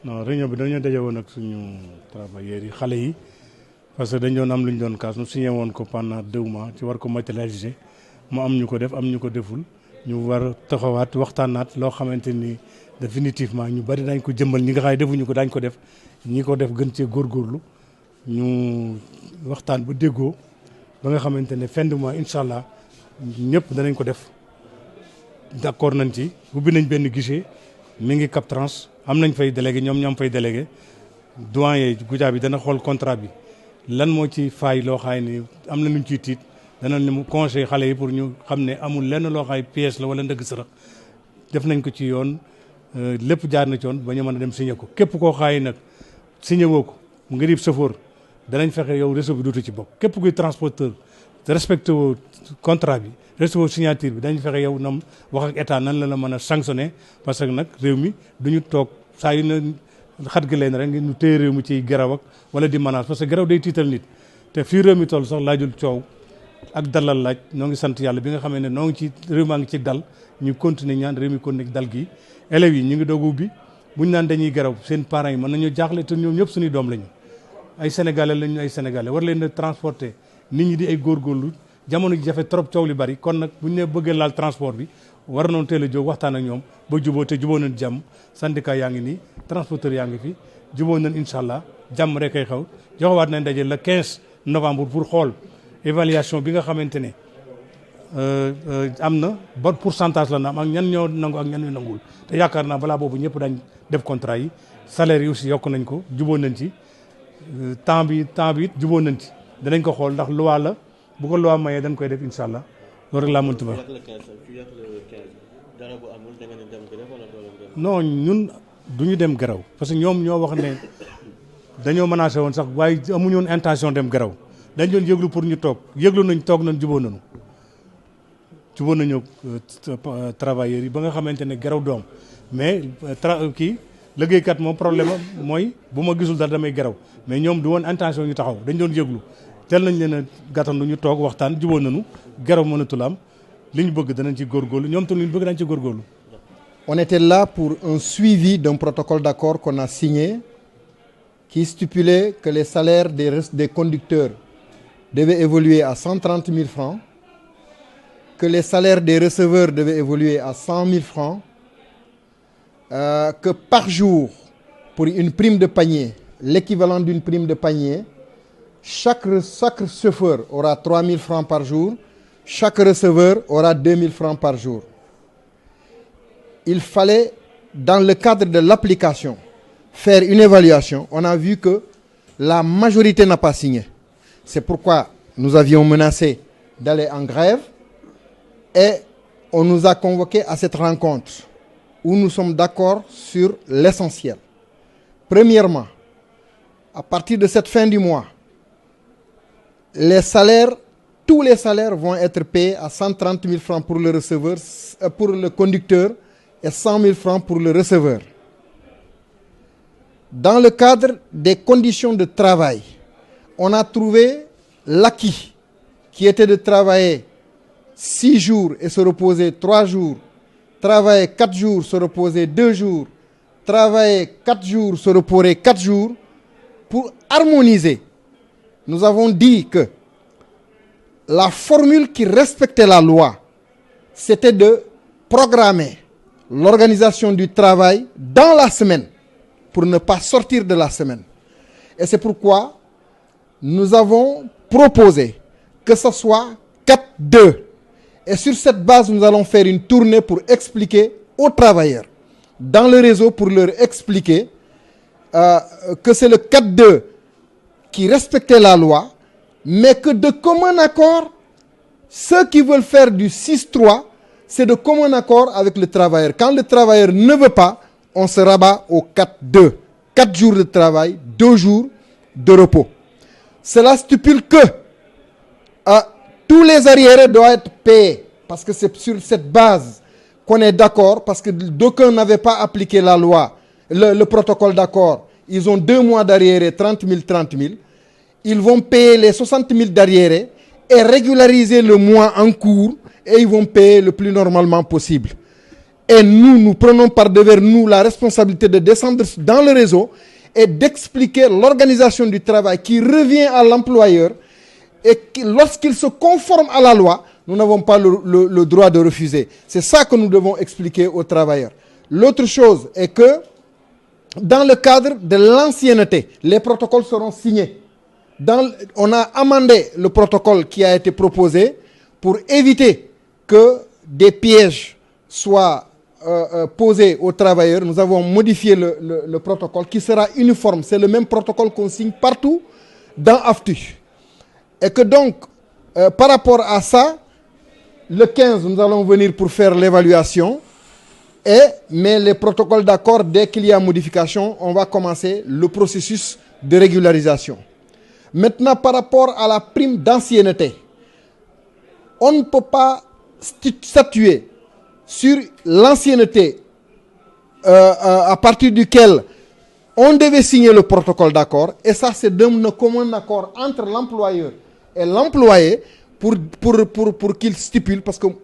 non réunion bi dañoo daje woon ak suñu travailleurs yi xale yi parce que dañ doon am lu ñu doon kaas ñu signé woon ko pendant 2 mois ci war ko matérialiser mu am ñu ko def am ñu ko deful ñu war taxawaat waxtaanaat loo xamante ni définitivement ñu bari dañ ko jëmbal ñi nga xam ne defuñu ko dañ ko def ñi ko def gën cee góorgóorlu ñu waxtaan ba déggoo ba nga xamante ne fin de mois incha allah ñëpp danañ ko def d'accord nañ ci ubbi nañ benn guichet mi ngi Cap Trans am nañ fay délégué ñoom ñoom fay délégué doyen Goudia bi dana xool contrat bi lan moo ci faay loo xaay ni am na luñ ciy tiit dana ne mu conseil xale yi pour ñu xam ne amul lenn loo xaay pièce la wala ndëgg sërëx def nañ ko ci yoon lépp jaar na ci yoon ba ñu mën a dem signé ko képp koo xaay nag signé woo ko mu ngi rib safoor danañ fexe yow réseau bi duutu ci bokk képp kuy transporteur respecté woo contrat bi respecté woo signature bi dañ fexe yow nam wax ak état nan la mën a sanctionné parce que nag réew mi duñu toog saa yu ne xat gi leen rek ñu téye réew mi ci geraw ak wala di menace parce que geraw day tiital nit te fii réew mi toll sax laajul coow ak dalal laaj noo ngi sant yàlla bi nga xamee ne noo ngi ci réew maa ngi ci dal ñu continuer ñaan réew mi continuer dal gi élèves yi ñu ngi doog ubbi buñ naan dañuy geraw seen parents yi mën nañu jaaxle te ñoom ñëpp suñuy doom lañu ay sénégalais lañu ay sénégalais war leen a transporter nit ñi di ay góorgóorlu jamono ji jafe trop coow li bari kon nag buñ ne bëggee laal transport bi war nañu teel a jóg waxtaan ak ñoom ba juboo te juboo nañ jàmm syndicat yaa ngi nii transporteur yaa ngi fi juboo nañ incha allah jàmm rek ay xew joxewaat nañ daje le 15 novembre pour xool évaluation bi nga xamante ne am na ban pourcentage la na am ak ñan ñoo nangu ak ñan ñoo nangul te yaakaar naa balaa boobu ñëpp dañ def contrat yi salaire yi aussi yokk nañ ko juboo nañ ci temps bi it juboo nañ ci danañ ko xool ndax loi la bu ko loi mayee dañ koy def incha allah loolu rek laa mënti ba non ñun du ñu dem garaw parce que ñoom ñoo wax ne dañoo menacé woon sax waaye amuñu woon intention dem garaw dañ doon yëglu pour ñu toog yëglu nañ toog nañ juboo nañu travailleurs yi ba nga xamante ne garaw doom mais kii liggéeykat moom problème mooy bu ma gisul dara damay garaw mais ñoom du woon intention ñu taxaw dañ doon yëglu teel nañ leen a gàttandu ñu toog waxtaan juboo nañu garaw mënatul am li ñu bëgg danañ ci góorgóorlu ñoom tam li ñu bëgg dañ ci góorgóorlu. On était là pour un suivi d'un protocole d'accord qu'on a signé qui stipulait que les salaires des conducteurs devaient évoluer à 130 000 francs, que les salaires des receveurs devaient évoluer à 100 000 francs, que par jour, pour une prime de panier, l'équivalent d'une prime de panier, chaque chauffeur aura 3 000 francs par jour, chaque receveur aura 2 000 francs par jour. Il fallait, dans le cadre de l'application, faire une évaluation. On a vu que la majorité n'a pas signé. C'est pourquoi nous avions menacé d'aller en grève et on nous a convoqués à cette rencontre où nous sommes d'accord sur l'essentiel. Premièrement, à partir de cette fin du mois, tous les salaires vont être payés à 130 000 francs pour le receveur, pour le conducteur et 100 000 francs pour le receveur. Dans le cadre des conditions de travail, on a trouvé l'acquis qui était de travailler 6 jours et se reposer 3 jours, travailler 4 jours, se reposer 2 jours, travailler 4 jours, se reposer 4 jours, pour harmoniser. Nous avons dit que la formule qui respectait la loi, c'était de programmer l'organisation du travail dans la semaine pour ne pas sortir de la semaine. Et c'est pourquoi nous avons proposé que ce soit 4-2. Et sur cette base, nous allons faire une tournée pour expliquer aux travailleurs dans le réseau, pour leur expliquer que c'est le 4-2 qui respectait la loi, mais que de commun accord, ceux qui veulent faire du 6-3, c'est de commun accord avec le travailleur. Quand le travailleur ne veut pas, on se rabat au 4-2. 4 jours de travail, 2 jours de repos. Cela stipule que tous les arriérés doivent être payés, parce que c'est sur cette base qu'on est d'accord, parce que d'aucuns n'avaient pas appliqué la loi, le protocole d'accord. Ils ont 2 mois d'arriérés, 30 000, 30 000. Ils vont payer les 60 000 d'arriérés et régulariser le mois en cours, et ils vont payer le plus normalement possible. Et nous prenons par devers nous la responsabilité de descendre dans le réseau et d'expliquer l'organisation du travail qui revient à l'employeur et lorsqu'il se conforme à la loi, nous n'avons pas le droit de refuser. C'est ça que nous devons expliquer aux travailleurs. L'autre chose est que dans le cadre de l'ancienneté, les protocoles seront signés. On a amendé le protocole qui a été proposé pour éviter que des pièges soient posés aux travailleurs. Nous avons modifié le protocole qui sera uniforme. C'est le même protocole qu'on signe partout dans AFTU. Et que donc, par rapport à ça, le 15, nous allons venir pour faire l'évaluation. Mais les protocoles d'accord, dès qu'il y a modification, on va commencer le processus de régularisation. Maintenant, par rapport à la prime d'ancienneté, on ne peut pas statuer sur l'ancienneté à partir duquel on devait signer le protocole d'accord. Et ça, c'est d'un commun accord entre l'employeur et l'employé pour qu'il stipule, parce qu'on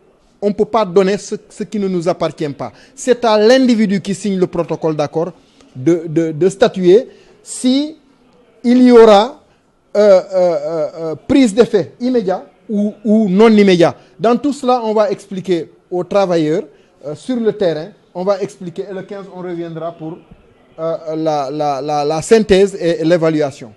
ne peut pas donner ce qui ne nous appartient pas. C'est à l'individu qui signe le protocole d'accord de statuer si il y aura prise d'effet immédiat ou non immédiat. Dans tout cela, on va expliquer aux travailleurs sur le terrain, on va expliquer, et le 15, on reviendra pour la synthèse et l'évaluation.